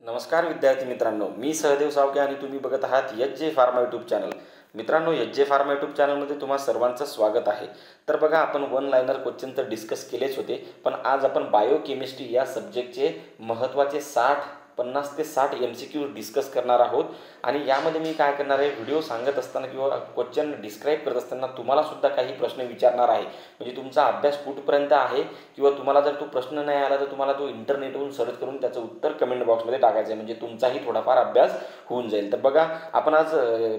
नमस्कार विद्यार्थी मित्रांनो, मी सहदेव सावके आणि तुम्ही बघत आहात H J pharma YouTube channel. मित्रांनो, एच जे फार्मा यूट्यूब चॅनलमध्ये तुम्हा सर्वांचं स्वागत आहे. तर बघा, आपण वन लायनर क्वेश्चन तर डिस्कस केलेच होते, पण आज आपण बायोकेमिस्ट्री या सब्जेक्टचे महत्त्वाचे 50 ते 60 MCQ डिस्कस करणार आहोत. आणि यामध्ये मी काय करणार आहे, व्हिडिओ सांगत असताना किंवा क्वेश्चन डिस्क्राईब करत असताना तुम्हालासुद्धा काही प्रश्न विचारणार आहे. म्हणजे तुमचा अभ्यास कुठपर्यंत आहे किंवा तुम्हाला जर तो प्रश्न नाही आला तर तुम्हाला तो इंटरनेटवरून सर्च करून त्याचं उत्तर कमेंट बॉक्समध्ये टाकायचं आहे, म्हणजे तुमचाही थोडाफार अभ्यास होऊन जाईल. तर बघा, आपण आज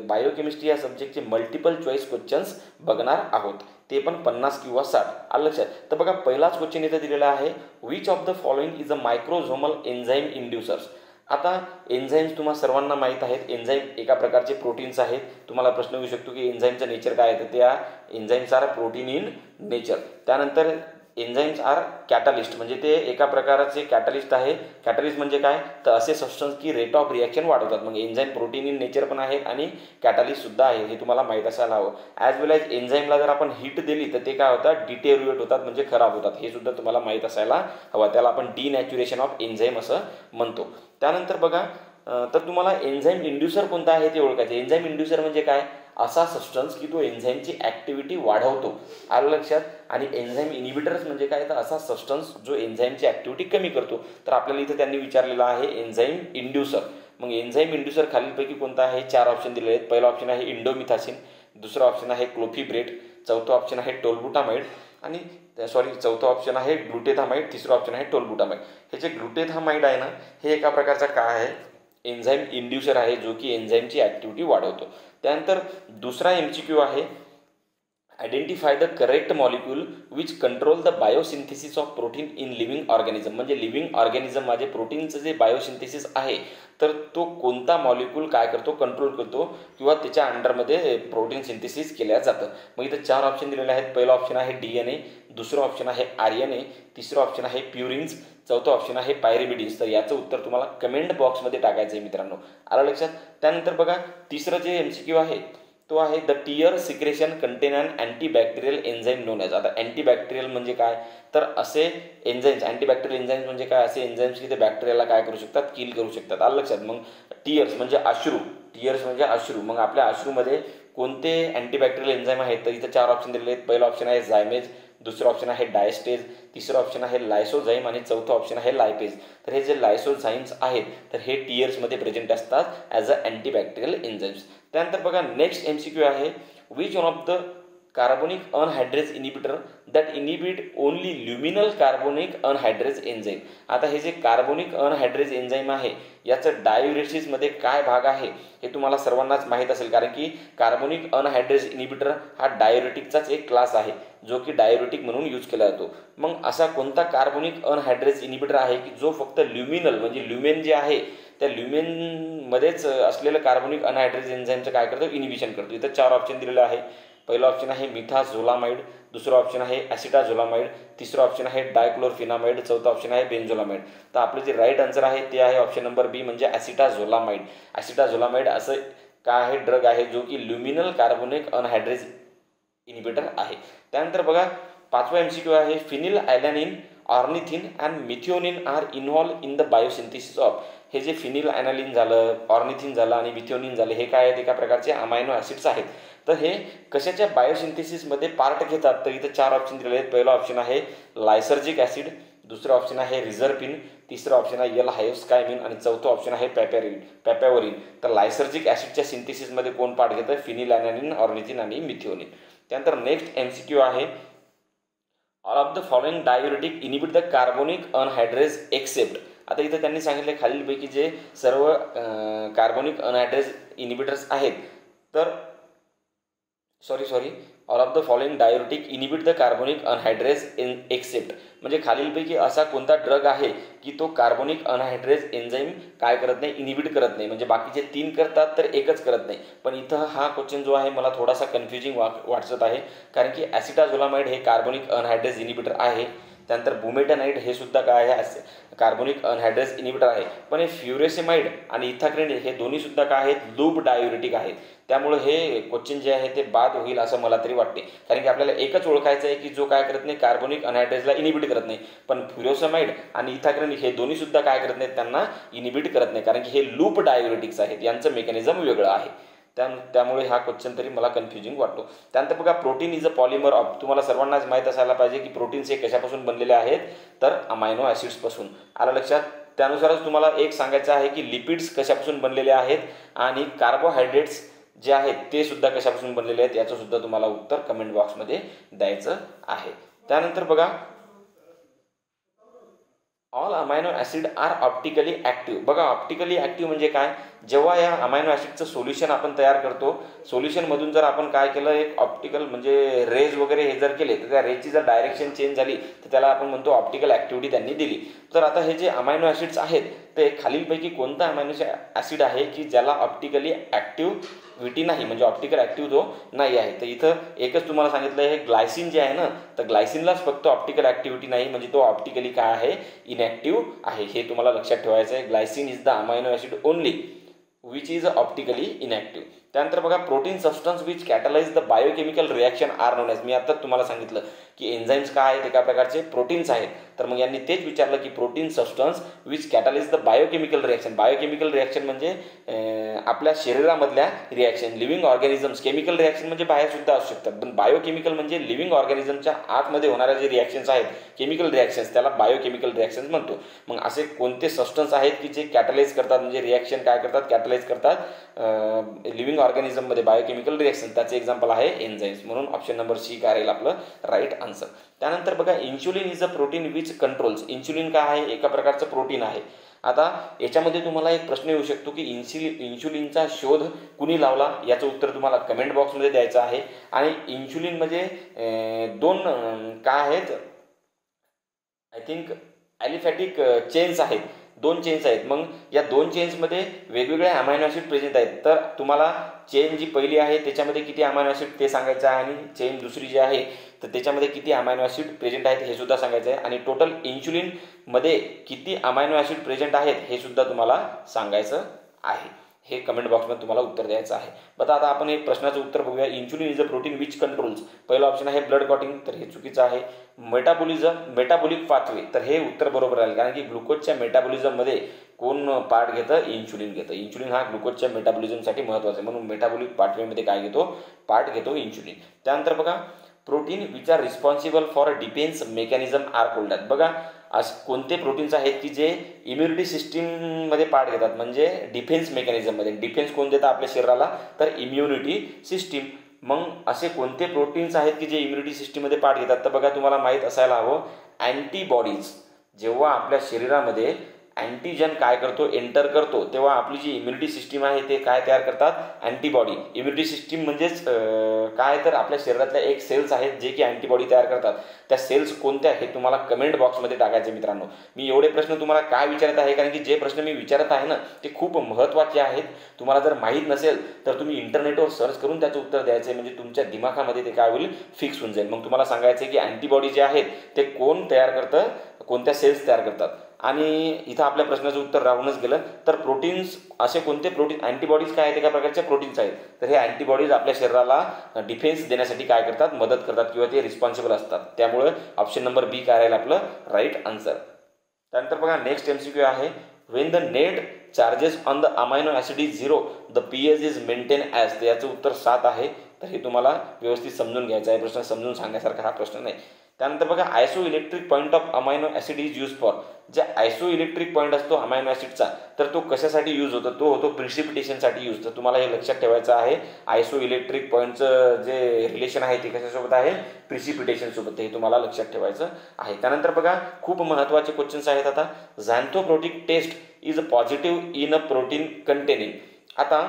बायोकेमिस्ट्री या सब्जेक्टचे मल्टिपल चॉईस क्वेश्चन्स बघणार आहोत, ते पण 50 किंवा 60. आलं लक्षात? तर बघा, पहिलाच क्वेश्चन इथं दिलेला आहे, which of the following is a microsomal enzyme inducers. आता एन्झाईम्स तुम्हाला सर्वांना माहीत आहेत. एन्झाईम एका प्रकारचे प्रोटीन्स आहेत. तुम्हाला प्रश्न येऊ शकतो की एन्झाईमचं नेचर काय आहे, तर त्या enzymes are protein in nature. त्यानंतर एन्झाईम्स आर कॅटलिस्ट, म्हणजे ते एका प्रकारचे कॅटलिस्ट आहे. कॅटलिस्ट म्हणजे काय, तर असे सबस्टन्स की रेट ऑफ रिॲक्शन वाढवतात. मग एन्झाईम प्रोटीन इन नेचर पण आहेत आणि कॅटलिस्टसुद्धा आहे, हे तुम्हाला माहीत असायला हवं. ॲज वेल ॲज एन्झाईमला जर आपण हीट दिली तर ते काय होतात, डिटेरिएट होतात, म्हणजे खराब होतात. हे सुद्धा तुम्हाला माहीत असायला हवं. त्याला आपण डिनॅच्युरेशन ऑफ एन्झाईम असं म्हणतो. त्यानंतर बघा, तर तुम्हाला एन्झाईम इंड्युसर कोणता आहे ते ओळखायचं. एन्झाईम इंड्युसर म्हणजे काय, असा सबस्टन्स की तो एन्झाईमची ॲक्टिव्हिटी वाढवतो. आलं लक्षात? आणि एन्झाईम इनिबिटर्स म्हणजे काय, तर असा सबस्टन्स जो एन्झाईमची ॲक्टिव्हिटी कमी करतो. तर आपल्याला इथं त्यांनी विचारलेलं आहे एन्झाईम इंड्युसर. मग एन्झाईम इंड्युसर खालीलपैकी कोणता आहे, 4 ऑप्शन दिलेले आहेत. पहिला ऑप्शन आहे इंडोमिथासिन, दुसरा ऑप्शन आहे क्लोफिब्रेट, चौथा ऑप्शन आहे टोलबुटामाइड आणि चौथा ऑप्शन आहे ग्लुटेथामाइड, तिसरा ऑप्शन आहे टोलबुटामाइड. हे जे ग्लुटेथामाइड आहे ना, हे एका प्रकारचा काय आहे, एन्झाईम इंड्युसर आहे, जो की एन्झाईमची ॲक्टिव्हिटी वाढवतो. त्यानंतर दुसरा MCQ आहे, identify the correct molecule which control the biosynthesis of protein in living organism. म्हणजे लिव्हिंग ऑर्गॅनिझम म्हणजे प्रोटीनचं जे बायोसिंथेसिस आहे, तर तो कोणता मॉलिक्यूल काय करतो, कंट्रोल करतो किंवा त्याच्या अंडरमध्ये प्रोटीन सिंथेसिस केल्या जातं. मग इथं 4 ऑप्शन दिलेले आहेत. पहिला ऑप्शन आहे DNA, दुसरं ऑप्शन आहे RNA, तिसरं ऑप्शन आहे प्युरिन्स, चौथं ऑप्शन आहे पायरिमिडीन्स. तर याचं उत्तर तुम्हाला कमेंट बॉक्समध्ये टाकायचं आहे मित्रांनो. आलं लक्षात? त्यानंतर बघा, तिसरं जे MCQ आहे तो आहे, the tear secretion contain and antibacterial enzyme known as. आता अँटीबॅक्टेरियल म्हणजे काय, तर असे एन्झाईम्स, अँटीबॅक्टेरियल एन्झाईम्स म्हणजे काय, असे एन्झाईम्स की ते बॅक्टेरियाला काय करू शकतात, किल करू शकतात. आलं लक्षात? मग टियर्स म्हणजे अश्रू, टियर्स म्हणजे अश्रू. मग आपल्या अश्रूमध्ये कोणते अँटीबॅक्टेरियल एन्झाईम आहेत, तर इथं 4 ऑप्शन दिलेले आहेत. पहिलं ऑप्शन आहे झायमेज, दुसरं ऑप्शन आहे डायस्टेज, तिसरं ऑप्शन आहे लायसोझाईम आणि चौथं ऑप्शन आहे लायपेज. तर हे जे लायसोझाईम्स आहेत, तर हे टियर्समध्ये प्रेझेंट असतात ॲज अ अँटीबॅक्टेरियल एन्झाईम्स. त्यानंतर बघा, नेक्स्ट MCQ आहे, which one of the carbonic anhydrase inhibitor that inhibit only luminal carbonic anhydrase enzyme. आता हे जे कार्बोनिक अनहायड्रेज एन्झाईम आहे, याचं डायुरेसिसमध्ये काय भाग आहे हे तुम्हाला सर्वांनाच माहीत असेल, कारण की कार्बोनिक अनहायड्रेज इनिबिटर हा डायुरेटिकचाच एक क्लास आहे, जो की डायुरेटिक म्हणून यूज केला जातो. मग असा कोणता कार्बोनिक अनहायड्रेज इनिबिटर आहे की जो फक्त ल्युमिनल म्हणजे ल्युमेन जे आहे त्या ल्युमेनमध्येच असलेलं कार्बोनिक अनहायड्रेज एन्झाईमचं काय करतो, इनिबिशन करतो. इथं 4 ऑप्शन दिलेलं आहे. पहिलं ऑप्शन आहे मिथाझोलामाइड, दुसरं ऑप्शन आहे ॲसिटाझोलामाइड, तिसरं ऑप्शन आहे डायक्लोरफिनामाइड, चौथं ऑप्शन आहे बेन्झोलामाइड. तर आपलं जे राईट आन्सर आहे ते आहे ऑप्शन नंबर बी, म्हणजे ॲसिटाझोलामाइड. ॲसिटाझोलामाइड असं काय आहे, ड्रग आहे, जो की ल्युमिनल कार्बोनिक अनहायड्रेज इनिबिटर आहे. त्यानंतर बघा, 5वा MCQ आहे, phenylalanine, ornithine and methionine are involved in the biosynthesis of. हे जे फिनिल ॲनालिन झालं, ऑर्निथिन झालं आणि मिथिओनिन झालं, हे काय आहेत, एका प्रकारचे अमायनो ॲसिड्स आहेत. तर हे कशाच्या बायोसिंथेसिसमध्ये पार्ट घेतात, तर इथं 4 ऑप्शन दिलेले आहेत. पहिलं ऑप्शन आहे लायसर्जिक ॲसिड, दुसरं ऑप्शन आहे रिझर्पिन, तिसरं ऑप्शन आहे L-हायोस्कायमिन आणि चौथं ऑप्शन आहे पॅपॅवरिन. तर लायसर्जिक ॲसिडच्या सिंथेसिसमध्ये कोण पार्ट घेतं, फिनिल ॲनालिन, ऑर्निथिन आणि मिथिओनिन. त्यानंतर नेक्स्ट MCQ आहे, all of the following diuretic inhibit the carbonic anhydrase except. आता इथं त्यांनी सांगितले खालीलपैकी जे सर्व कार्बोनिक अनहायड्रेज इनिबिटर्स आहेत, तर all of the following diuretic inhibit the carbonic anhydrase except. म्हणजे खालीलपैकी असा कोणता ड्रग आहे की तो कार्बोनिक अनहायड्रेज एन्झाईम काय करत नाही, इनिबिट करत नाही. म्हणजे बाकीचे 3 करतात तर एकच करत नाही. पण इथं हा क्वेश्चन जो आहे मला थोडासा कन्फ्युजिंग वाटत आहे, कारण की ॲसिटाझोलामाइड हे कार्बोनिक अनहायड्रेज इनिबिटर आहे. त्यानंतर बुमेटॅनाइड हे सुद्धा काय आहे, कार्बोनिक अनहायड्रेज इनिबिटर आहे. पण हे फ्युरेसेमाइड आणि इथाक्रेनिड हे दोन्हीसुद्धा काय आहेत, लूप डायुरेटिक आहेत. त्यामुळे हे क्वेश्चन जे आहे ते बाद होईल असं मला तरी वाटते. कारण की आपल्याला एकच ओळखायचं आहे की जो काय करत नाही, कार्बोनिक अनहायड्रेजला इनिबिट करत नाही. पण फ्युरोसमाइड आणि इथाग्रेनिक हे दोन्ही सुद्धा काय करत नाहीत, त्यांना इनिबिट करत नाही, कारण की हे लूप डायुरेटिक्स आहेत, यांचं मेकॅनिझम वेगळं आहे. त्यामुळे हा क्वेश्चन तरी मला कन्फ्युजिंग वाटतो. त्यानंतर बघा, protein is a polymer of, तुम्हाला सर्वांनाच माहीत असायला पाहिजे की प्रोटीन्स हे कशापासून बनलेले आहेत, तर अमायनो ॲसिड्सपासून. आलं लक्षात? त्यानुसारच तुम्हाला एक सांगायचं आहे की लिपिड्स कशापासून बनलेले आहेत आणि कार्बोहायड्रेट्स जे आहेत ते सुद्धा कशापासून बनलेले आहेत, याचं सुद्धा तुम्हाला उत्तर कमेंट बॉक्समध्ये द्यायचं आहे. त्यानंतर बघा, all amino acid are optically active. बघा, ऑप्टिकली ॲक्टिव्ह म्हणजे काय? जेव्हा या अमायनो ॲसिडचं सोल्युशन आपण तयार करतो, सोल्युशनमधून जर आपण काय केलं, एक ऑप्टिकल म्हणजे रेज वगैरे हे जर केले, तर त्या रेजची जर डायरेक्शन चेंज झाली तर त्याला आपण म्हणतो ऑप्टिकल ॲक्टिव्हिटी त्यांनी दिली. तर आता हे जे अमायनो ॲसिड्स आहेत ते खालीलपैकी कोणता अमायनो ॲसिड आहे की ज्याला ऑप्टिकली ॲक्टिव्हिटी नाही, म्हणजे ऑप्टिकल ॲक्टिव्ह तो नाही आहे? तर इथं एकच तुम्हाला सांगितलं आहे, ग्लायसिन जे आहे ना, तर ग्लायसिनलाच फक्त ऑप्टिकल ॲक्टिव्हिटी नाही, म्हणजे तो ऑप्टिकली काय आहे, इनॅक्टिव्ह आहे. हे तुम्हाला लक्षात ठेवायचं आहे. Glycine is the amino acid only which is optically inactive. त्यानंतर बघा, protein substance which catalyse the biochemical reaction are known as. मी आत्ताच तुम्हाला सांगितलं की एन्झाईम्स काय आहेत, एका प्रकारचे प्रोटीन्स आहेत. तर मग यांनी तेच विचारलं की protein substance which catalyse the biochemical reaction. Biochemical reaction म्हणजे आपल्या शरीरामधल्या reaction. Living organisms, chemical reaction म्हणजे बाहेर सुद्धा असू शकतात, पण बायोकेमिकल म्हणजे लिव्हिंग ऑर्गॅनिझमच्या आतमध्ये होणाऱ्या जे रिॲक्शन्स आहेत, केमिकल रिॲक्शन्स, त्याला बायोकेमिकल रिॲक्शन्स म्हणतो. मग असे कोणते सबस्टन्स आहेत की जे कॅटलाइज करतात, म्हणजे रिॲक्शन काय करतात, कॅटलाइज करतात लिव्हिंग ऑर्गॅनिझममध्ये बायोकेमिकल रिॲक्शन? त्याचे एक्झाम्पल आहे एन्झाईम्स. म्हणून ऑप्शन नंबर सी काय राहील आपलं राईट आन्सर. त्यानंतर बघा, insulin is a protein which controls. Insulin काय आहे? एका प्रकारचं प्रोटीन आहे. आता याच्यामध्ये तुम्हाला एक प्रश्न येऊ शकतो की इन्शुलिनचा शोध कुणी लावला, याचं उत्तर तुम्हाला कमेंट बॉक्समध्ये द्यायचं आहे. आणि इन्शुलिन म्हणजे दोन काय आहेत, आय थिंक ॲलिफॅटिक चेन्स आहेत, 2 चेन्स आहेत. मग या 2 चेन्समध्ये वेगवेगळे अमायनो ॲसिड प्रेझेंट आहेत. तर तुम्हाला चेन जी पहिली आहे त्याच्यामध्ये किती अमायनो ॲसिड ते सांगायचं आहे, आणि चेन दुसरी जी आहे तर त्याच्यामध्ये किती अमायनो ॲसिड प्रेझेंट आहेत हे सुद्धा सांगायचं आहे. आणि टोटल इन्शुलिनमध्ये किती अमायनो ॲसिड प्रेझेंट आहेत हे सुद्धा तुम्हाला सांगायचं आहे. हे कमेंट बॉक्समध्ये तुम्हाला उत्तर द्यायचं आहे. बघा, आता आपण एक प्रश्नाचं उत्तर बघूया. Insulin is a protein which controls. पहिला ऑप्शन आहे ब्लड क्लॉटिंग, तर हे चुकीचं आहे. मेटाबॉलिक पाथवे, तर हे उत्तर बरोबर आहे, कारण की ग्लुकोजच्या मेटाबॉलिझममध्ये कोण पार्ट घेतं? इन्शुलिन घेतं. इन्शुलिन हा ग्लुकोजच्या मेटाबॉलिझमसाठी महत्त्वाचा आहे, म्हणून मेटाबॉलिक पाथवेमध्ये काय घेतो? पार्ट घेतो इन्शुलिन. त्यानंतर बघा, protein which are responsible for defence mechanism are called. बघा, असे कोणते प्रोटीन्स आहेत की जे इम्युनिटी सिस्टीममध्ये पार्ट घेतात, म्हणजे डिफेन्स मेकॅनिझममध्ये. डिफेन्स कोण देतं आपल्या शरीराला? तर इम्युनिटी सिस्टीम. मग असे कोणते प्रोटीन्स आहेत की जे इम्युनिटी सिस्टीममध्ये पार्ट घेतात? तर बघा, तुम्हाला माहीत असायला हवं, अँटीबॉडीज. जेव्हा आपल्या शरीरामध्ये अँटीजन काय करतो? एंटर करतो, तेव्हा आपली जी इम्युनिटी सिस्टीम आहे ते काय तयार करतात? अँटीबॉडी. इम्युनिटी सिस्टीम म्हणजेच काय, तर आपल्या शरीरातल्या एक सेल्स आहेत जे की अँटीबॉडी तयार करतात. त्या सेल्स कोणत्या हे तुम्हाला कमेंट बॉक्समध्ये टाकायचे मित्रांनो. मी एवढे प्रश्न तुम्हाला काय विचारत आहे, कारण की जे प्रश्न मी विचारत आहे ना ते खूप महत्त्वाचे आहेत. तुम्हाला जर माहीत नसेल तर तुम्ही इंटरनेटवर सर्च करून त्याचं उत्तर द्यायचं आहे, म्हणजे तुमच्या दिमागामध्ये ते काय होईल? फिक्स होऊन जाईल. मग तुम्हाला सांगायचं आहे की अँटीबॉडी जे आहेत ते कोण तयार करतं, कोणत्या सेल्स तयार करतात. आणि इथं आपल्या प्रश्नाचं उत्तर राहूनच गेलं. तर प्रोटीन्स, असे कोणते प्रोटीन, अँटीबॉडीज काय आहेत? एका प्रकारच्या प्रोटीन्स आहेत. तर हे अँटीबॉडीज आपल्या शरीराला डिफेन्स देण्यासाठी काय करतात? मदत करतात, किंवा ते रिस्पॉन्सिबल असतात. त्यामुळे ऑप्शन नंबर बी काय राहील आपलं राईट आन्सर. त्यानंतर बघा, नेक्स्ट MCQ आहे, when the net charges on the amino acid is 0 the pH is maintain as. तर याचं उत्तर 7 आहे. तर हे तुम्हाला व्यवस्थित समजून घ्यायचं आहे. प्रश्न समजून सांगण्यासारखा हा प्रश्न नाही. त्यानंतर बघा, isoelectric point of amino acid is use for. जे आयसो इलेक्ट्रिक पॉईंट असतो अमायनो ॲसिडचा, तर तो कशासाठी यूज होतो? तो होतो प्रिसिपिटेशनसाठी यूज. तर तुम्हाला हे लक्षात ठेवायचं आहे, आयसो इलेक्ट्रिक पॉईंटचं जे रिलेशन आहे ते कशासोबत आहे? प्रिसिपिटेशनसोबत. हे तुम्हाला लक्षात ठेवायचं आहे. त्यानंतर बघा, खूप महत्त्वाचे क्वेश्चन्स आहेत. आता xanthoproteic test is positive in a protein containing. आता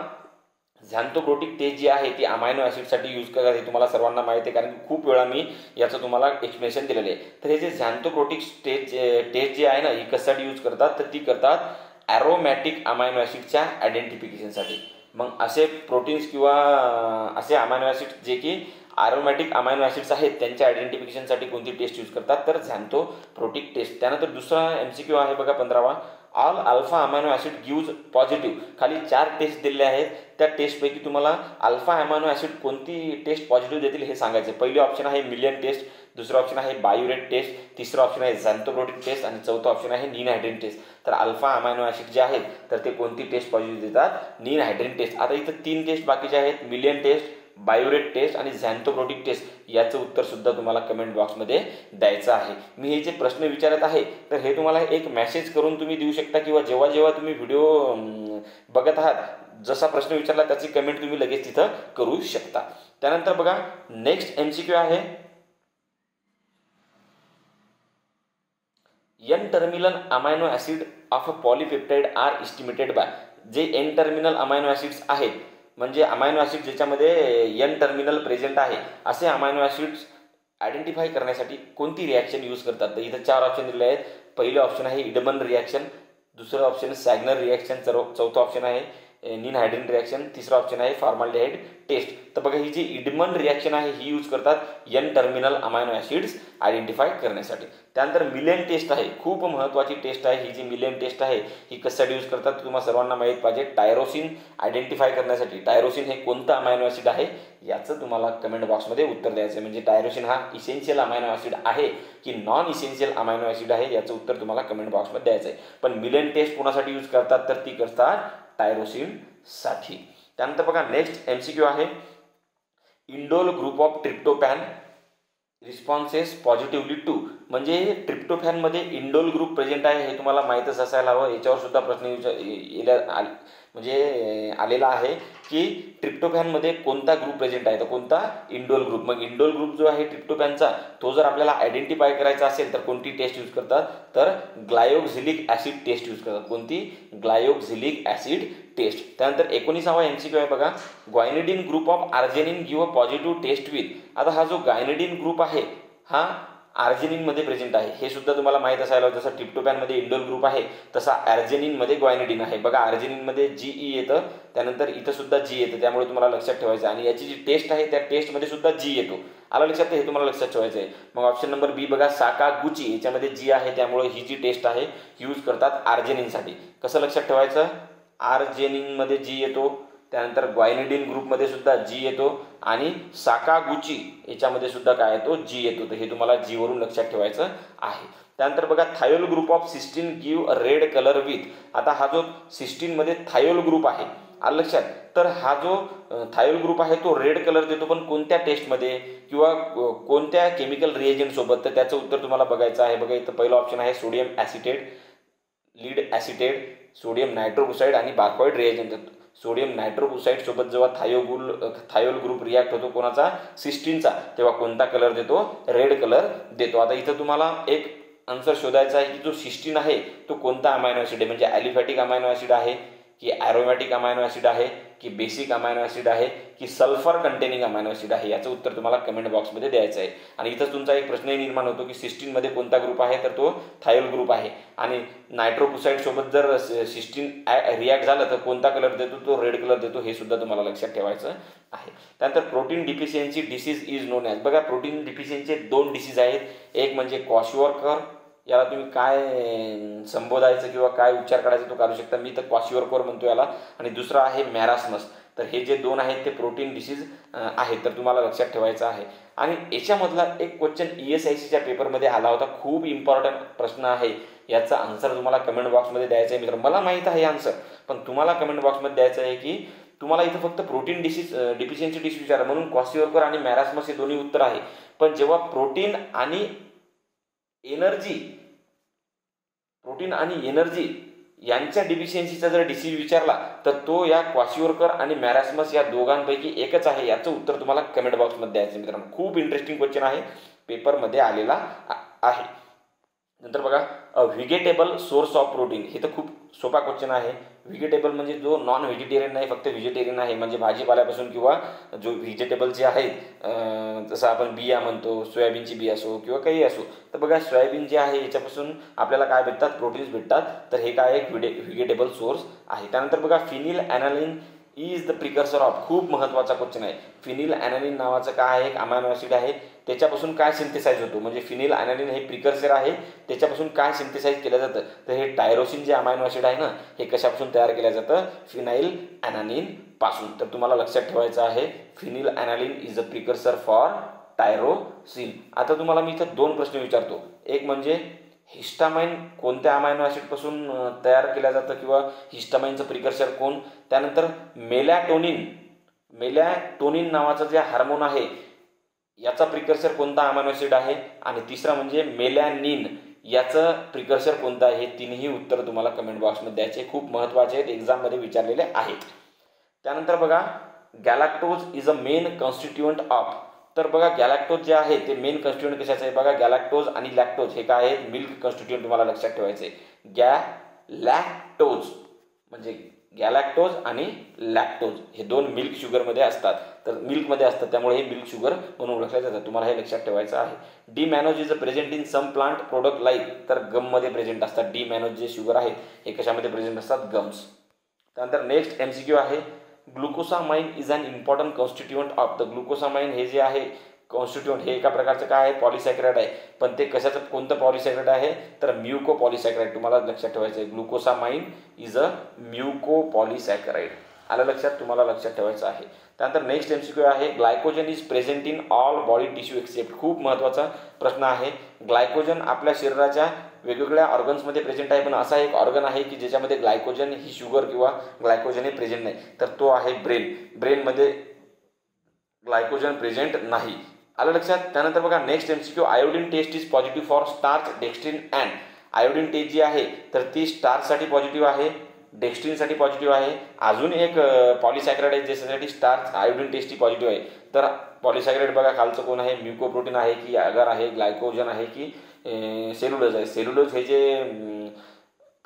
झॅन्थोप्रोटिक टेस्ट जी आहे ती अमायनो ॲसिडसाठी यूज करतात, हे तुम्हाला सर्वांना माहिती आहे, कारण की खूप वेळा मी याचं तुम्हाला एक्सप्लेनेशन दिलेलं आहे. तर हे जे झॅन्थोप्रोटिक टेस्ट जी आहे ना, ही कशासाठी यूज करतात? तर ती करतात ॲरोमॅटिक अमायनो ॲसिडच्या आयडेंटिफिकेशनसाठी. मग असे प्रोटीन्स किंवा असे अमायनो ॲसिड जे की ॲरोमॅटिक अमायनो ॲसिड्स आहेत त्यांच्या आयडेंटिफिकेशनसाठी कोणती टेस्ट यूज करतात? तर झॅन्थोप्रोटिक टेस्ट. त्यानंतर दुसरा MCQ आहे बघा 15वा, all alpha amino acid gives positive. खाली 4 टेस्ट दिलेले आहेत. त्या टेस्टपैकी तुम्हाला अल्फा अमायनो ॲसिड कोणती टेस्ट पॉझिटिव्ह देतील हे सांगायचं. पहिली ऑप्शन आहे मिलियन टेस्ट, दुसरं ऑप्शन आहे बायोरेट टेस्ट, तिसरं ऑप्शन आहे झॅन्थोप्रोटिक टेस्ट आणि चौथं ऑप्शन आहे नीन हायड्रेन टेस्ट. तर अल्फा अमायनो ॲसिड जे आहेत तर ते कोणती टेस्ट पॉझिटिव्ह देतात? नीन हायड्रेन टेस्ट. आता इथं 3 टेस्ट बाकीचे आहेत, मिलियन टेस्ट, बायोरेट टेस्ट आणि झॅन्थोप्रोटिक टेस्ट. याचं उत्तर सुद्धा तुम्हाला कमेंट बॉक्समध्ये द्यायचं आहे. मी हे जे प्रश्न विचारत आहे तर हे तुम्हाला एक मेसेज करून तुम्ही देऊ शकता किंवा जेव्हा जेव्हा तुम्ही व्हिडिओ बघत आहात जसा प्रश्न विचारला त्याची कमेंट तुम्ही लगेच तिथं करू शकता. त्यानंतर बघा नेक्स्ट MCQ आहे, N terminal amino acid of a polypeptide are estimated by. जे एन टर्मिनल अमायनो ॲसिड्स आहेत म्हणजे अमायनो ॲसिड ज्याच्यामध्ये एन टर्मिनल प्रेझेंट आहे असे अमायनो ॲसिड्स आयडेंटिफाय करण्यासाठी कोणती रिॲक्शन यूज करतात? तर इथं 4 ऑप्शन दिले आहेत. पहिलं ऑप्शन आहे इडमन रिॲक्शन, दुसरं ऑप्शन सॅग्नर रिॲक्शन, चौथं ऑप्शन आहे नीन हायड्रेन रिॲक्शन, तिसरं ऑप्शन आहे फॉर्माल्डिहाइड टेस्ट. तर बघा ही जी इडमन रिॲक्शन आहे ही यूज करतात N terminal amino acids identify करण्यासाठी. त्यानंतर मिलियन टेस्ट आहे, खूप महत्त्वाची टेस्ट आहे ही जी मिलियन टेस्ट आहे. ही कशासाठी यूज करतात तुम्हाला सर्वांना माहीत पाहिजे, टायरोसिन आयडेंटिफाय करण्यासाठी. टायरोसिन हे कोणतं अमायनो ॲसिड आहे याचं तुम्हाला कमेंट बॉक्समध्ये उत्तर द्यायचं आहे. म्हणजे टायरोसिन हा इसेन्शियल अमायनो ॲसिड आहे की नॉन इसेन्शियल अमायनो ॲसिड आहे याचं उत्तर तुम्हाला कमेंट बॉक्समध्ये द्यायचं आहे. पण मिलियन टेस्ट कोणासाठी यूज करतात तर ती करतात टायरोसिन साठी. त्यानंतर बघा नेक्स्ट MCQ आहे, indole group of tryptophan responses positively to. म्हणजे ट्रिप्टोफॅनमध्ये इंडोल ग्रुप प्रेझेंट आहे हे तुम्हाला माहीतच असायला हवं. याच्यावर सुद्धा प्रश्न आलेला आहे की ट्रिप्टोफॅनमध्ये कोणता ग्रुप प्रेझेंट आहे तर कोणता? Indole group. मग इंडोल ग्रुप जो आहे ट्रिप्टोफॅनचा तो जर आपल्याला आयडेंटिफाय करायचा असेल तर कोणती टेस्ट यूज करतात तर ग्लायोक्झिलिक ॲसिड टेस्ट यूज करतात. कोणती? Glyoxylic acid test. त्यानंतर 19वा MCQ आहे बघा, guanidine group of arginine give a positive test with. आता हा जो ग्वायनिडिन ग्रुप आहे हा आर्जेनिनमध्ये प्रेझेंट आहे हे सुद्धा तुम्हाला माहीत असायला हवं. जसं ट्रिप्टोफॅनमध्ये इंडोल ग्रुप आहे तसा आर्जेनिनमध्ये ग्वायनिडिन आहे. बघा आर्जेनिनमध्ये GE येतं, त्यानंतर इथं सुद्धा G येतं, त्यामुळे तुम्हाला लक्षात ठेवायचं. आणि याची जी टेस्ट आहे त्या टेस्टमध्ये सुद्धा G येतो. आला लक्षात? हे तुम्हाला लक्षात ठेवायचं आहे. मग ऑप्शन नंबर B बघा, साकागुची याच्यामध्ये G आहे त्यामुळे ही जी टेस्ट आहे यूज करतात आर्जेनिनसाठी. कसं लक्षात ठेवायचं? आर्जेनिनमध्ये G येतो, त्यानंतर ग्वायनिडिन ग्रुपमध्ये सुद्धा G येतो आणि साकागुची याच्यामध्ये सुद्धा काय येतो? G येतो. तर हे तुम्हाला G वरून लक्षात ठेवायचं आहे. त्यानंतर बघा thiol group of cysteine give red colour with. आता हा जो सिस्टीनमध्ये थायोल ग्रुप आहे आलं लक्षात, तर हा जो थायोल ग्रुप आहे तो रेड कलर देतो, पण कोणत्या टेस्टमध्ये किंवा कोणत्या केमिकल रिएजंट सोबत? तर त्याचं उत्तर तुम्हाला बघायचं आहे. बघा इथं पहिलं ऑप्शन आहे sodium acetate, lead acetate, sodium nitroxide आणि बार्कॉइड रिएजंट. सोडियम नायट्रोक्साईड सोबत जेव्हा थायोल ग्रुप रिॲक्ट होतो कोणाचा? सिस्टीनचा, तेव्हा कोणता कलर देतो? रेड कलर देतो. आता इथं तुम्हाला एक आन्सर शोधायचा आहे की जो सिस्टीन आहे तो कोणता अमायनो ॲसिड आहे. म्हणजे ॲलिफॅटिक अमायनो ॲसिड आहे की ॲरोमॅटिक अमायनो ॲसिड आहे की बेसिक अमायनो ॲसिड आहे की सल्फर कंटेनिंग अमायनो ॲसिड आहे. याचं उत्तर तुम्हाला कमेंट बॉक्समध्ये द्यायचं आहे. आणि इथं तुमचा एक प्रश्नही निर्माण होतो की सिस्टीनमध्ये कोणता ग्रुप आहे तर तो थायोल ग्रुप आहे. आणि नायट्रोक्साईड सोबत जर सिस्टीन रिॲक्ट झालं तर कोणता कलर देतो? तो रेड कलर देतो. हे सुद्धा तुम्हाला लक्षात ठेवायचं आहे. त्यानंतर protein deficiency disease is known as. बघा प्रोटीन डिफिशियन्सीचे 2 डिसीज आहेत. एक म्हणजे क्वॉशिओरकर, याला तुम्ही काय संबोधायचं किंवा काय उच्चार काढायचा तो काढू शकता. मी तर क्वॉशिओरकर म्हणतो याला. आणि दुसरा आहे मॅरास्मस. तर हे जे 2 आहेत ते प्रोटीन डिसीज आहेत, तर तुम्हाला लक्षात ठेवायचं आहे. आणि याच्यामधला एक क्वेश्चन ESICच्या पेपरमध्ये आला होता, खूप इम्पॉर्टंट प्रश्न आहे. याचा आन्सर तुम्हाला कमेंट बॉक्समध्ये द्यायचं आहे मित्र. मला माहीत आहे आन्सर, पण तुम्हाला कमेंट बॉक्समध्ये द्यायचं आहे की तुम्हाला इथं फक्त प्रोटीन डिफिशियन्सी डिसीज विचारा म्हणून क्वॉशिओरकर आणि मॅरास्मस हे दोन्ही उत्तर आहे. पण जेव्हा प्रोटीन आणि एनर्जी यांच्या डिफिशियन्सीचा जर डिसीज विचारला तर तो या क्वॉशिओरकर आणि मॅरास्मस या दोघांपैकी एकच आहे. याचं उत्तर तुम्हाला कमेंट बॉक्समध्ये द्यायचं मित्रांनो. खूप इंटरेस्टिंग क्वेश्चन आहे, पेपरमध्ये आलेला आहे. नंतर बघा व्हिगेटेबल सोर्स ऑफ प्रोटीन. हे तर खूप सोपा क्वेश्चन आहे. व्हिगेटेबल म्हणजे जो नॉन व्हेजिटेरियन नाही, फक्त व्हेजिटेरियन आहे. म्हणजे भाजीपाल्यापासून किंवा जो व्हेजिटेबल जे आहेत जसं आपण बिया म्हणतो, सोयाबीनची बी असो किंवा काही असो. तर बघा सोयाबीन जे आहे याच्यापासून आपल्याला काय भेटतात? प्रोटीन्स भेटतात. तर हे काय एक व्हिगेटेबल सोर्स आहे. त्यानंतर बघा phenylalanine is the precursor of, खूप महत्त्वाचा क्वेश्चन आहे. फिनिल ॲनालिन नावाचं काय आहे, एक अमायनो ॲसिड आहे, त्याच्यापासून काय सिंथेसाइज होतो, म्हणजे फिनिल ॲनालिन हे प्रिकर्सर आहे, त्याच्यापासून काय सिंथेसाइज केलं जातं, तर हे टायरोसिन जे अमायनो ॲसिड आहे ना, हे कशापासून तयार केलं जातं, फिनाइल ॲनालिन पासून. तर तुम्हाला लक्षात ठेवायचं आहे phenylalanine is a precursor for tyrosine. आता तुम्हाला मी इथं 2 प्रश्न विचारतो. एक म्हणजे हिस्टामाइन कोणत्या अमायनो ॲसिडपासून तयार केलं जातं किंवा हिस्टामाइनचं प्रिकर्सर कोण. त्यानंतर मेलॅटोनिन नावाचं जे हार्मोन आहे याचा प्रिकर्सर कोणता अमायनो ॲसिड आहे. आणि तिसरा म्हणजे मेलॅनिन याचं प्रिकर्सर कोणतं आहे. हे तिन्ही उत्तर तुम्हाला कमेंट बॉक्समध्ये द्यायचे, खूप महत्त्वाचे आहेत, एक्झाममध्ये विचारलेले आहेत. त्यानंतर बघा galactose is a main constituent of. तर बघा गॅलॅक्टोज जे आहे ते मेन कॉन्स्टिट्युएंट कशाचं आहे बघा. गॅलॅक्टोज आणि लॅक्टोज हे काय आहेत, मिल्क कॉन्स्टिट्युएंट तुम्हाला लक्षात ठेवायचे. गॅलॅक्टोज म्हणजे गॅलॅक्टोज आणि लॅक्टोज हे 2 मिल्क शुगरमध्ये असतात, तर मिल्कमध्ये असतात, त्यामुळे हे मिल्क शुगर म्हणून ओळखले जातात. तुम्हाला हे लक्षात ठेवायचं आहे. D mannose is a present in some plant product like, तर गममध्ये प्रेझेंट असतात. डी मॅनोज जे शुगर आहे हे कशामध्ये प्रेझेंट असतात, गम्स. त्यानंतर नेक्स्ट MCQ आहे glucosamine is an important constituent of. The glucosamine हे जे आहे कॉन्स्टिट्युएंट हे एका प्रकारचं काय आहे, पॉलिसॅकराइड आहे, पण ते कशाचं कोणतं पॉलिसॅकराइड आहे तर म्युकोपॉलिसॅकराइड. तुम्हाला लक्षात ठेवायचं आहे ग्लुकोसामाइन इज अ म्युकोपॉलिसॅकराइड. आलं लक्षात, तुम्हाला लक्षात ठेवायचं आहे. त्यानंतर नेक्स्ट MCQ आहे glycogen is present in all body tissue except. खूप महत्त्वाचा प्रश्न आहे. ग्लायकोजन आपल्या शरीराच्या वेगवेगळ्या ऑर्गन्समध्ये प्रेझेंट आहे, पण असा एक ऑर्गन आहे की ज्याच्यामध्ये ग्लायकोजन ही शुगर किंवा ग्लायकोजन हे प्रेझेंट नाही, तर तो आहे ब्रेन. ब्रेनमध्ये ग्लायकोजन प्रेझेंट नाही. आलं लक्षात. त्यानंतर बघा next MCQ iodine test is positive for starch dextrin and. Iodine test जी आहे तर ती स्टार्चसाठी पॉझिटिव्ह आहे, डेक्स्ट्रिनसाठी पॉझिटिव्ह आहे. अजून एक पॉलिसॅकराइड आहे ज्याच्यासाठी स्टार्च आयोडीन टेस्ट ही पॉझिटिव्ह आहे. तर पॉलिसॅकराइड बघा खालचं कोण आहे, म्युकोप्रोटीन आहे की अगर आहे, ग्लायकोजन आहे की सेल्युलोज आहे. सेल्युलोज हे जे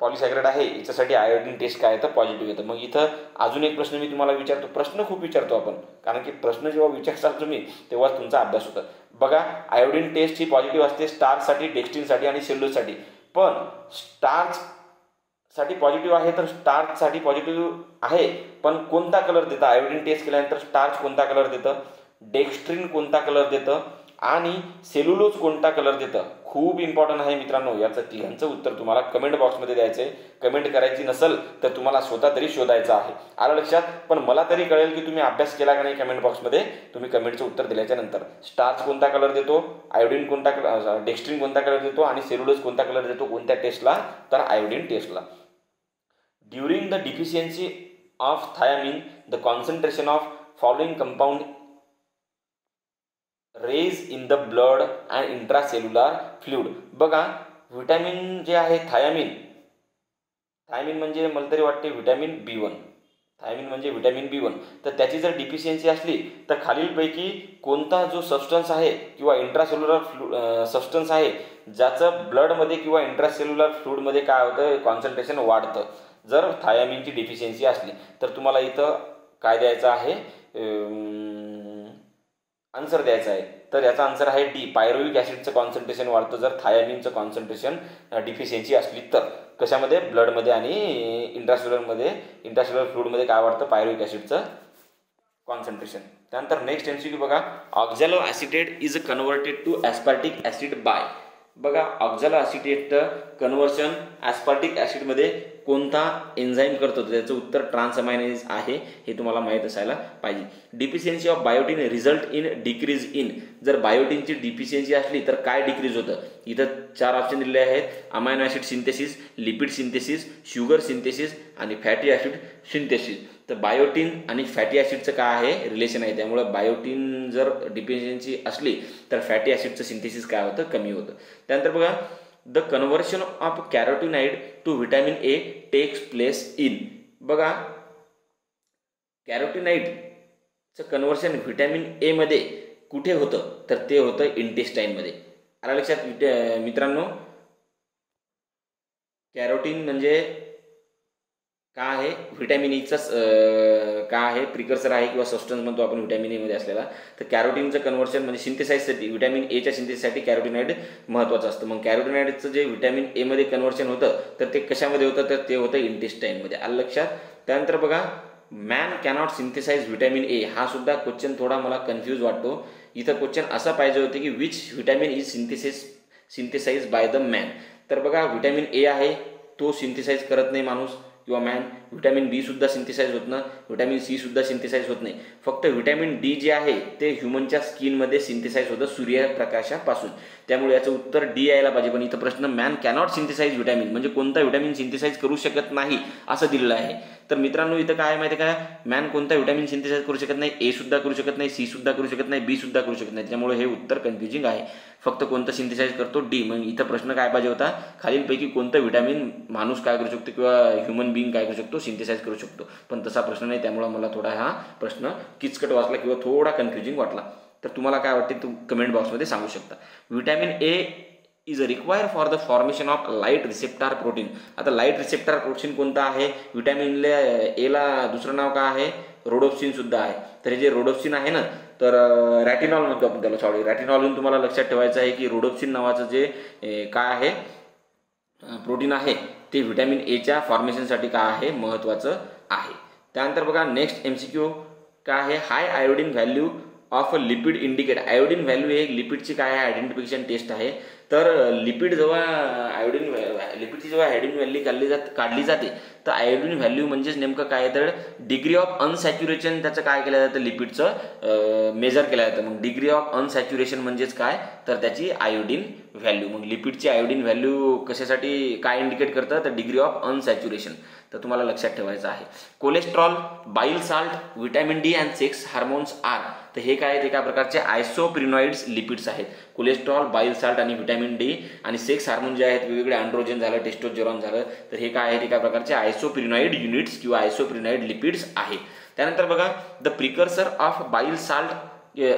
पॉलिसॅकराइड आहे याच्यासाठी आयोडीन टेस्ट काय तर पॉझिटिव्ह येतं. मग इथं अजून एक प्रश्न मी तुम्हाला विचारतो. प्रश्न खूप विचारतो आपण, कारण की प्रश्न जेव्हा विचारसाल तुम्ही तेव्हाच तुमचा अभ्यास होतो. बघा आयोडीन टेस्ट ही पॉझिटिव्ह असते स्टार्चसाठी, डेक्स्ट्रिनसाठी आणि सेल्युलोजसाठी. पण स्टार्चसाठी पॉझिटिव्ह आहे तर स्टार्चसाठी पॉझिटिव्ह आहे, पण कोणता कलर देतं आयोडीन टेस्ट केल्यानंतर, स्टार्च कोणता कलर देतं, डेक्स्ट्रिन कोणता कलर देतं आणि सेल्युलोज कोणता कलर देतं. खूप इम्पॉर्टंट आहे मित्रांनो. याचं तिघांचं उत्तर तुम्हाला कमेंट बॉक्समध्ये द्यायचं आहे. कमेंट करायची नसेल तर तुम्हाला स्वतः तरी शोधायचं आहे. आलं लक्षात. पण मला तरी कळेल की तुम्ही अभ्यास केला का नाही. कमेंट बॉक्समध्ये तुम्ही कमेंटचं उत्तर दिल्याच्या नंतर स्टार्च कोणता कलर देतो, आयोडीन कोणता कलर, डेक्स्ट्रिन कोणता कलर देतो आणि सेल्युलोज कोणता कलर देतो कोणत्या टेस्टला तर आयोडीन टेस्टला. During the deficiency of thiamine the concentration of following compound raise in the blood and intracellular fluid. बघा व्हिटॅमिन जे आहे थायामिन म्हणजे मला तरी वाटते व्हिटॅमिन B1. थायमिन म्हणजे व्हिटॅमिन B1. तर त्याची जर डिफिशियन्सी असली तर खालीलपैकी कोणता जो सबस्टन्स आहे किंवा इंट्रासेल्युलर सबस्टन्स आहे ज्याचं ब्लडमध्ये किंवा इंट्रासेल्युलर फ्लुइडमध्ये काय होतं कॉन्सन्ट्रेशन वाढतं जर थायामिनची डिफिशियन्सी असली. तर तुम्हाला इथं काय द्यायचं आहे, आन्सर द्यायचा आहे. तर याचा आन्सर आहे डी, पायरुविक ॲसिडचं कॉन्सन्ट्रेशन वाढतं जर थायामिनचं कॉन्सन्ट्रेशन डिफिशियन्सी असली तर. कशामध्ये, ब्लडमध्ये आणि इंट्रासेल्युलर फ्लुइडमध्ये काय वाढतं, पायरुविक ॲसिडचं कॉन्सन्ट्रेशन. त्यानंतर नेक्स्ट MCQ बघा, oxaloacetate is converted to aspartic acid by. बघा ऑक्झॅलो ॲसिटेटचं कन्व्हर्शन ॲस्पार्टिक ॲसिडमध्ये कोणता एन्झाईम करतो, त्याचं उत्तर ट्रान्सअमायनेज आहे. हे तुम्हाला माहीत असायला पाहिजे. Deficiency of biotin result in decrease in. जर बायोटिनची डिफिशियन्सी असली तर काय डिक्रीज होतं. इथं 4 ऑप्शन दिलेले आहेत, amino acid synthesis, lipid synthesis, sugar synthesis आणि फॅटी ॲसिड सिंथेसिस. तर बायोटिन आणि फॅटी ॲसिडचं काय आहे रिलेशन आहे. त्यामुळे बायोटिन जर डिफिशियन्सी असली तर फॅटी ॲसिडचं सिंथेसिस काय होतं, कमी होतं. त्यानंतर बघा, the conversion of carotenoid to vitamin A takes place in. बघा कॅरोटिनाइडचं कन्व्हर्शन व्हिटॅमिन ए मध्ये कुठे होतं तर ते होतं इंटेस्टाईनमध्ये. आला लक्षात मित्रांनो. कॅरोटीन म्हणजे काय आहे, व्हिटॅमिन ईचा काय आहे, प्रिकर्सर आहे किंवा सबस्टन्स म्हणतो आपण व्हिटॅमिन एमध्ये असलेला. तर कॅरोटीनचं कन्व्हर्शन म्हणजे सिंथेसाइजसाठी व्हिटॅमिन एच्या सिंथेसाइजसाठी कॅरोटिनाइड महत्त्वाचं असतं. मग कॅरोटिनाइडचं जे व्हिटॅमिन एमध्ये कन्व्हर्शन होतं तर ते कशामध्ये होतं तर ते होतं इंटेस्टाईनमध्ये. आलं लक्षात. त्यानंतर बघा man cannot synthesise vitamin A, हा सुद्धा क्वेश्चन थोडा मला कन्फ्यूज वाटतो. इथं क्वेश्चन असा पाहिजे होते की which vitamin is synthesise by the man. तर बघा व्हिटॅमिन ए आहे तो सिंथेसाइज करत नाही माणूस किंवा मॅन. व्हिटॅमिन बी सुद्धा सिंथेसाइज होत नाही, व्हिटॅमिन सी सुद्धा सिंथेसाइज होत नाही. फक्त व्हिटॅमिन डी जे आहे ते ह्युमनच्या स्किनमध्ये सिंथेसाइज होतं सूर्यप्रकाशापासून. त्यामुळे याचं उत्तर डी यायला पाहिजे. पण इथं प्रश्न मॅन कॅनॉट सिंथेसाइज व्हिटॅमिन म्हणजे कोणता व्हिटॅमिन सिंथेसाइज करू शकत नाही असं दिलेलं आहे. तर मित्रांनो इथं काय माहिती आहे का, मॅन कोणता व्हिटॅमिन सिंथेसाइज करू शकत नाही, ए सुद्धा करू शकत नाही, सी सुद्धा करू शकत नाही, बी सुद्धा करू शकत नाही. त्यामुळे हे उत्तर कन्फ्युजिंग आहे. फक्त कोणतं सिंथेसाइज करतो, डी. मग इथं प्रश्न काय पाहिजे होता, खालीलपैकी कोणतं व्हिटॅमिन माणूस काय करू शकतो किंवा ह्युमन बिईंग काय करू शकतो, सिंथेसाइज करू शकतो. पण तसा प्रश्न नाही, त्यामुळे मला थोडा हा प्रश्न किचकट वाटला किंवा थोडा कन्फ्युजिंग वाटला. तर तुम्हाला काय वाटते तुम्ही कमेंट बॉक्समध्ये सांगू शकता. Vitamin A is required for the formation of light receptor protein. आता लाईट रिसेप्टार प्रोटीन कोणता आहे, व्हिटॅमिन एला दुसरं नाव काय आहे, रोडोप्सिन सुद्धा आहे. तर हे जे रोडोप्सिन आहे ना, तर रॅटिनॉल म्हणतो आपण त्याला, सॉरी रॅटिनॉल तुम्हाला लक्षात ठेवायचं आहे की रोडोप्सिन नावाचं जे काय आहे प्रोटीन आहे ते व्हिटॅमिन एच्या फॉर्मेशनसाठी काय आहे महत्त्वाचं आहे. त्यानंतर बघा नेक्स्ट MCQ काय आहे, high iodine value of lipid indicate. Iodine value हे लिपिडची काय आहे आयडेंटिफिकेशन टेस्ट आहे. तर लिपिडची जेव्हा आयोडीन व्हॅल्यू काढली जाते तर आयोडीन व्हॅल्यू म्हणजेच नेमकं काय, तर डिग्री ऑफ अनसॅच्युरेशन त्याचं काय केलं जातं, लिपिडचं मेजर केलं जातं. मग डिग्री ऑफ अनसॅच्युरेशन म्हणजेच काय, तर त्याची आयोडीन व्हॅल्यू. मग लिपिडची आयोडीन व्हॅल्यू कशासाठी काय इंडिकेट करतं, तर डिग्री ऑफ अनसॅच्युरेशन. तर तुम्हाला लक्षात ठेवायचं आहे. Cholesterol, bile salt, vitamin D and sex hormones are. तर हे काय आहेत, एका प्रकारचे आयसोप्रिनॉइड्स लिपिड्स आहेत. कोलेस्ट्रॉल, बाईल साल्ट आणि व्हिटॅमिन डी आणि सेक्स हार्मोन जे आहेत वेगवेगळे अँड्रोजन झालं, टेस्टोस्टेरॉन झालं, तर हे काय आहेत, एका प्रकारचे आयसोप्रिनॉइड युनिट्स किंवा आयसोप्रिनॉइड लिपिड्स आहे. त्यानंतर बघा द प्रिकर्सर ऑफ बाईल salt,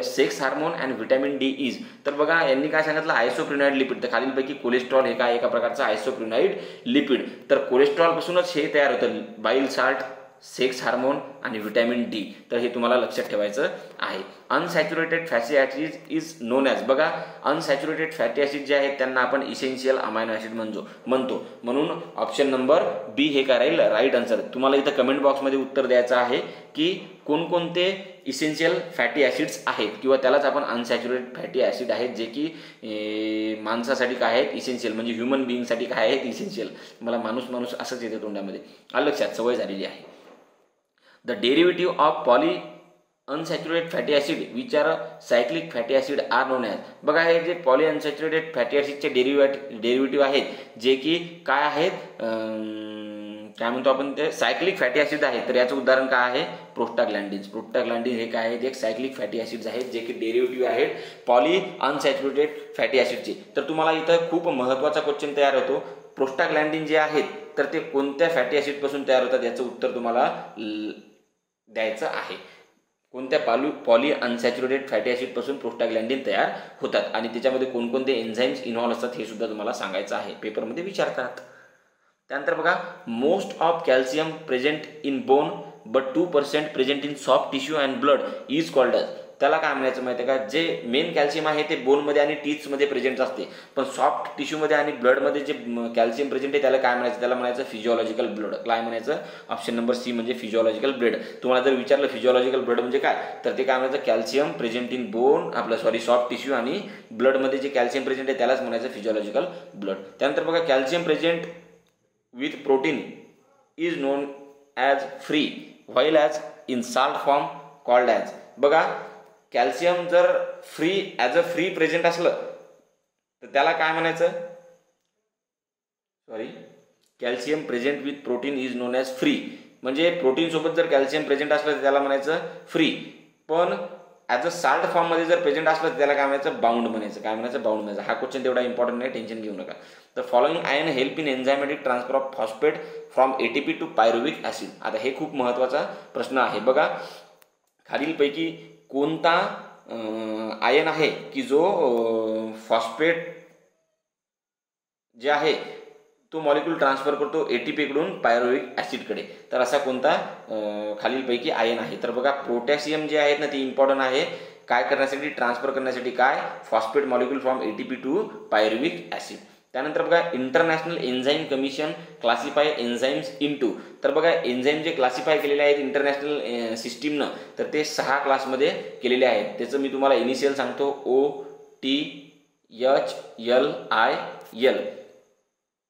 sex hormone and vitamin D is. तर बघा यांनी काय सांगितलं, आयसोप्रिनॉइड लिपिड. तर खालीलपैकी कोलेस्ट्रॉल हे काय एका प्रकारचं आयसोप्रिनॉइड लिपिड. तर कोलेस्ट्रॉलपासूनच हे तयार होतं, बाईल साल्ट, सेक्स हार्मोन आणि व्हिटॅमिन डी. तर हे तुम्हाला लक्षात ठेवायचं आहे. Unsaturated fatty acid is known as. बघा अनसॅच्युरेटेड फॅटी ॲसिड जे आहेत त्यांना आपण इसेन्शियल अमायनो ॲसिड म्हणतो. म्हणून ऑप्शन नंबर बी हे काय राहील राईट आन्सर. तुम्हाला इथं कमेंट बॉक्समध्ये उत्तर द्यायचं आहे की कोणकोणते इसेन्शियल फॅटी ॲसिड्स आहेत किंवा त्यालाच आपण अनसॅच्युरेटेड फॅटी ॲसिड आहेत जे की माणसासाठी काय आहेत इसेन्शियल, म्हणजे ह्युमन बिईंगसाठी काय आहेत इसेन्शियल. मला माणूस असंच येते तोंडामध्ये, लक्षात सवय झालेली आहे. The derivative of polyunsaturated fatty acid which are cyclic fatty acid are known as. बघा हे जे पॉली अनसॅच्युरेटेड फॅटी ॲसिडचे डेरिव्हेटिव्ह आहेत जे की काय आहेत, काय म्हणतो आपण ते सायक्लिक फॅटी ॲसिड आहेत. तर याचं उदाहरण काय आहे, प्रोस्टाग्लॅन्डिन्स. प्रोस्टाग्लॅन्डिन हे काय आहेत, एक सायक्लिक फॅटी ॲसिड्स आहेत जे की डेरिव्हेटिव्ह आहेत पॉली अनसॅच्युरेटेड फॅटी ॲसिडचे. तर तुम्हाला इथं खूप महत्त्वाचा क्वेश्चन तयार होतो, प्रोस्टाग्लॅन्डिन जे आहेत तर ते कोणत्या फॅटी ॲसिडपासून तयार होतात याचं उत्तर तुम्हाला द्यायचं आहे. कोणत्या पॉली अनसॅच्युरेटेड फॅटी ॲसिडपासून प्रोस्टाग्लॅन्डिन तयार होतात आणि त्याच्यामध्ये कोणकोणते एन्झाईम्स इन्व्हॉल्व असतात हे सुद्धा तुम्हाला सांगायचं आहे, पेपरमध्ये विचारतात. त्यानंतर बघा most of calcium present in bone but 2% present in soft tissue and blood is called as. त्याला काय म्हणायचं माहिती आहे का, जे मेन कॅल्शियम आहे ते बोनमध्ये आणि टीथमध्ये प्रेझेंट असते, पण सॉफ्ट टिश्यूमध्ये आणि ब्लडमध्ये जे कॅल्शियम प्रेझेंट आहे त्याला काय म्हणायचं, त्याला म्हणायचं फिजिओलॉजिकल ब्लड. काय म्हणायचं, ऑप्शन नंबर सी म्हणजे फिजिओलॉजिकल ब्लड. तुम्हाला जर विचारलं फिजिओलॉजिकल ब्लड म्हणजे काय, तर ते काय म्हणायचं calcium present in bone soft tissue आणि ब्लडमध्ये जे कॅल्शियम प्रेझेंट आहे त्यालाच म्हणायचं फिजिओलॉजिकल ब्लड. त्यानंतर बघा calcium present with protein is known as free while as in salt form called as. बघा कॅल्शियम जर ॲज अ फ्री प्रेझेंट असलं तर त्याला काय म्हणायचं, calcium present with protein is known as free. म्हणजे प्रोटीन सोबत जर कॅल्शियम प्रेझेंट असलं तर त्याला म्हणायचं फ्री, पण ॲज अ साल्ट फॉर्ममध्ये जर प्रेझेंट असलं तर त्याला काय म्हणायचं बाउंड म्हणायचं. काय म्हणायचं बाउंड म्हणायचं. हा क्वेश्चन तेवढा इम्पॉर्टंट नाही, टेन्शन घेऊ नका. The following ion help in enzymatic transfer of phosphate from ATP to pyruvic acid. आता हे खूप महत्त्वाचा प्रश्न आहे. बघा खालीलपैकी कोणता आयन आहे की जो फॉस्फेट जे आहे तो मॉलिक्यूल ट्रान्सफर करतो ATP कडून पायरुविक ॲसिडकडे. तर असा कोणता खालीलपैकी आयन आहे, तर बघा पोटॅशियम जे आहेत ना ते इम्पॉर्टंट आहे काय करण्यासाठी, ट्रान्सफर करण्यासाठी, काय phosphate molecule from ATP to pyruvic acid. त्यानंतर बघा international enzyme commission classify enzymes into, तर बघा एन्झाईम जे क्लासिफाय केलेले आहेत इंटरनॅशनल सिस्टीमनं, तर ते 6 क्लासमध्ये केलेले आहेत. त्याचं मी तुम्हाला इनिशियल सांगतो. OTHLIL,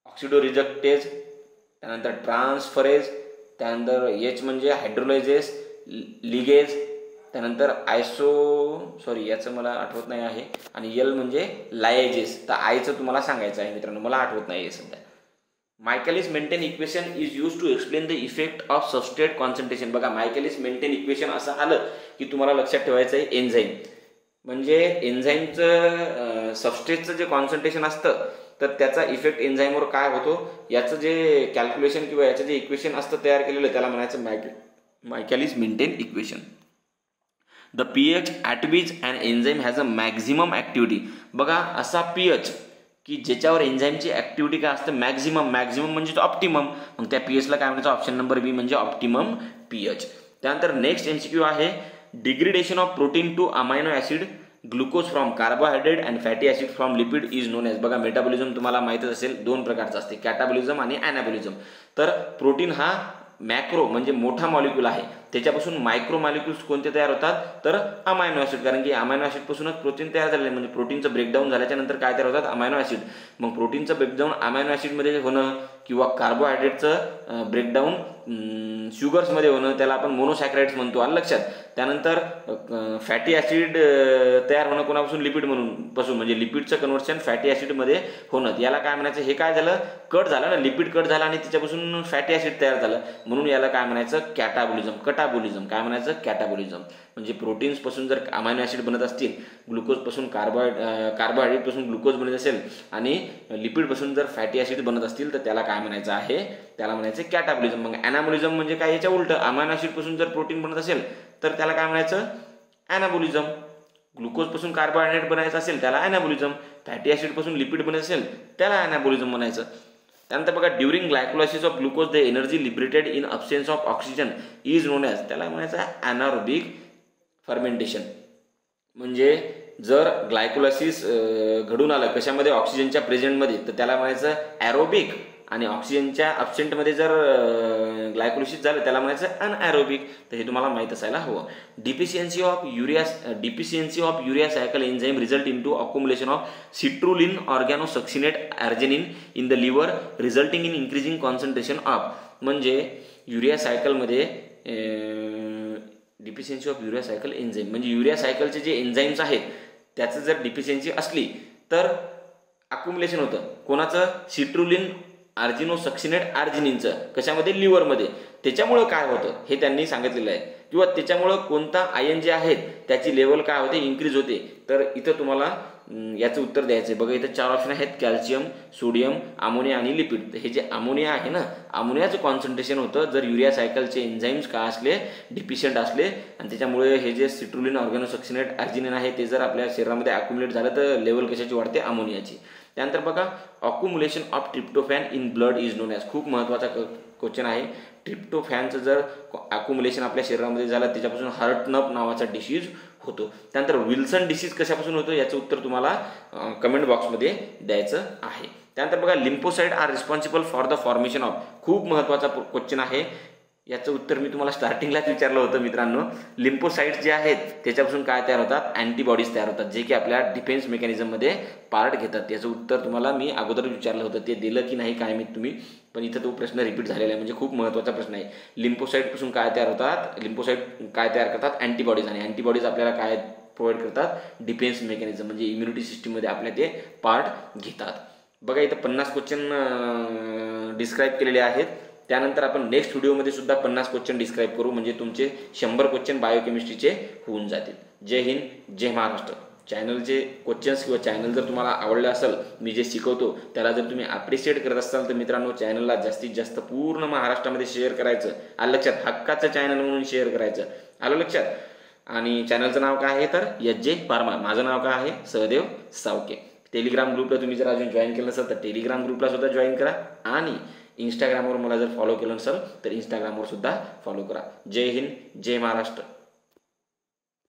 ऑक्सिडो रिडक्टेज, त्यानंतर ट्रान्सफरेज, त्यानंतर H म्हणजे हायड्रोलायजेस, लिगेज, त्यानंतर याचं मला आठवत नाही आहे, आणि L म्हणजे लायजेस. तर आयचं तुम्हाला सांगायचं आहे मित्रांनो, मला आठवत नाही आहे सध्या. Michaelis Menten equation is use to explain the effect of substrate concentration. बघा मायकेलिस मेंटेन इक्वेशन असं आलं की तुम्हाला लक्षात ठेवायचं आहे एन्झाईम म्हणजे एन्झाईमचं सबस्ट्रेटचं जे कॉन्सन्ट्रेशन असतं तर त्याचा इफेक्ट एन्झाईमवर काय होतो याचं जे कॅल्क्युलेशन किंवा याचं जे इक्वेशन असतं तयार केलेलं त्याला म्हणायचं Michaelis Menten equation. The pH at which an enzyme has a maximum activity. बघा असा pH की ज्याच्यावर एन्झाईमची ॲक्टिव्हिटी काय असतं मॅक्झिमम म्हणजे ऑप्टिमम, मग त्या pHला काय म्हणायचं ऑप्शन नंबर बी म्हणजे ऑप्टिमम pH. त्यानंतर नेक्स्ट MCQ आहे degradation of protein to amino acid glucose from carbohydrate and fatty acid from lipid is known as. बघा मेटाबॉलिझम तुम्हाला माहीतच असेल 2 प्रकारचं असते, कॅटाबॉलिझम आणि ॲनाबॉलिझम. तर प्रोटीन हा मॅक्रो म्हणजे मोठा मॉलिक्यूल आहे, त्याच्यापासून मायक्रो मॉलिक्यूल्स कोणते तयार होतात तर अमायनो ॲसिड, कारण की अमायनो ॲसिडपासूनच प्रोटीन तयार झालेलं आहे. म्हणजे प्रोटीनचं ब्रेकडाऊन झाल्याच्या नंतर काय तयार होतात अमायनो ॲसिड. मग प्रोटीनचं ब्रेकडाऊन अमायनो ॲसिडमध्ये होणं किंवा कार्बोहायड्रेटचं ब्रेकडाऊन शुगर्समध्ये होणं त्याला आपण मोनोसॅक्राइड्स म्हणतो, आलं लक्षात. त्यानंतर फॅटी ॲसिड तयार होणं कोणापासून लिपिड पासून म्हणजे लिपिडचं कन्व्हर्शन फॅटी ॲसिडमध्ये होणं, याला काय म्हणायचं हे काय झालं कट झालं ना, लिपिड कट झाला आणि त्याच्यापासून फॅटी ॲसिड तयार झालं म्हणून याला काय म्हणायचं कॅटाबॉलिझम. काय म्हणायचं कॅटाबॉलिझम. म्हणजे प्रोटीन्सपासून जर अमायनो ॲसिड बनत असतील, ग्लुकोजपासून कार्बोहायड्रेटपासून ग्लुकोज बनत असेल आणि लिपिडपासून जर फॅटी ॲसिड बनत असतील तर त्याला काय म्हणायचं आहे त्याला म्हणायचं कॅटाबॉलिझम. मग ॲनाबॉलिझम म्हणजे काय याच्या उलट, अमायनो ॲसिडपासून जर प्रोटीन बनत असेल तर त्याला काय म्हणायचं ॲनाबॉलिझम. ग्लुकोजपासून कार्बोहायड्रेट बनायचं असेल त्याला ॲनाबॉलिझम, फॅटी ॲसिडपासून लिपिड बनत असेल त्याला ॲनाबॉलिझम म्हणायचं. त्यानंतर बघा during glycolysis of glucose the energy liberated in absence of oxygen is known as, त्याला म्हणायचं ॲनारोबिक फर्मेंटेशन. म्हणजे जर ग्लायकोलायसिस घडून आलं कशामध्ये ऑक्सिजनच्या प्रेझेंटमध्ये तर त्याला म्हणायचं ॲरोबिक, आणि ऑक्सिजनच्या अब्सेंटमध्ये जर ग्लायकोलिसिस झालं त्याला म्हणायचं अनॲरोबिक. तर हे तुम्हाला माहीत असायला हवं. Deficiency of urea cycle enzyme result in to accumulation of citrulline argininosuccinate arginine in the liver resulting in increasing concentration of. म्हणजे युरिया सायकलमध्ये deficiency of urea cycle enzyme म्हणजे युरिया सायकलचे जे एन्झाईम्स आहेत त्याचं जर डिफिशियन्सी असली तर अक्युमुलेशन होतं कोणाचं सिट्रुलिन आर्जिनोसक्सिनेट आर्जिनिनचं कशामध्ये लिव्हरमध्ये. त्याच्यामुळं काय होतं हे त्यांनी सांगितलेलं आहे, किंवा त्याच्यामुळं कोणता आयन जे आहेत त्याची लेवल काय होते इन्क्रीज होते. तर इथं तुम्हाला याचं उत्तर द्यायचं आहे. बघा इथं 4 ऑप्शन आहेत कॅल्शियम, सोडियम, अमोनिया आणि लिपिड. तर हे जे अमोनिया आहे ना, अमोनियाचं कॉन्सन्ट्रेशन होतं जर युरिया सायकलचे एन्झाईम्स काय असले डिफिशियंट असले आणि त्याच्यामुळे हे जे सिट्रुलिन ऑर्गॅनोसक्सिनेट आर्जिनिन आहे ते जर आपल्या शरीरामध्ये अक्युमुलेट झालं तर लेवल कशाची वाढते अमोनियाची. त्यानंतर बघा accumulation of tryptophan in blood is known as. खूप महत्त्वाचा क्वेश्चन आहे. ट्रिप्टोफॅनचं जर अक्युमुलेशन आपल्या शरीरामध्ये झालं त्याच्यापासून हार्टनप नावाचा डिसीज होतो. त्यानंतर विल्सन डिसीज कशापासून होतो याचं उत्तर तुम्हाला कमेंट बॉक्समध्ये द्यायचं आहे. त्यानंतर बघा lymphocyte are responsible for the formation of. खूप महत्त्वाचा क्वेश्चन आहे. याचं उत्तर मी तुम्हाला स्टार्टिंगलाच विचारलं होतं मित्रांनो. लिम्फोसाइट्स जे आहेत त्याच्यापासून काय तयार होतात अँटीबॉडीज तयार होतात जे की आपल्या डिफेन्स मेकॅनिझममध्ये पार्ट घेतात. याचं उत्तर तुम्हाला मी अगोदर विचारलं होतं, ते दिलं की नाही काय मी तुम्ही, पण इथं तो प्रश्न रिपीट झालेला आहे. म्हणजे खूप महत्त्वाचा प्रश्न आहे. लिम्फोसाइटपासून काय तयार होतात, लिम्फोसाइट काय तयार करतात अँटीबॉडीज, आणि अँटीबॉडीज आपल्याला काय प्रोव्हाइड करतात डिफेन्स मेकॅनिझम म्हणजे इम्युनिटी सिस्टीममध्ये आपल्या ते पार्ट घेतात. बघा इथं 50 क्वेश्चन डिस्क्राईब केलेले आहेत. त्यानंतर आपण नेक्स्ट व्हिडिओमध्ये सुद्धा 50 क्वेश्चन डिस्क्राईब करू म्हणजे तुमचे 100 क्वेश्चन बायोकेमिस्ट्रीचे होऊन जातील. जय हिंद, जय महाराष्ट्र. चॅनलचे क्वेश्चन्स किंवा चॅनल जर तुम्हाला आवडलं असेल, मी जे शिकवतो त्याला जर तुम्ही अप्रिशिएट करत असाल तर मित्रांनो चॅनलला जास्तीत जास्त पूर्ण महाराष्ट्रामध्ये शेअर करायचं. आलं लक्षात, हक्काचं चॅनल म्हणून शेअर करायचं. आलं लक्षात. आणि चॅनलचं नाव काय आहे तर एच.जे. फार्मा. माझं नाव काय आहे सहदेव सावके. टेलिग्राम ग्रुपला तुम्ही जर अजून जॉईन केलं नसेल तर टेलिग्राम ग्रुपला सुद्धा जॉईन करा, आणि इंस्टाग्रामवर मला जर फॉलो केलं नसेल तर इंस्टाग्रामवर सुद्धा फॉलो करा. जय हिंद, जय महाराष्ट्र.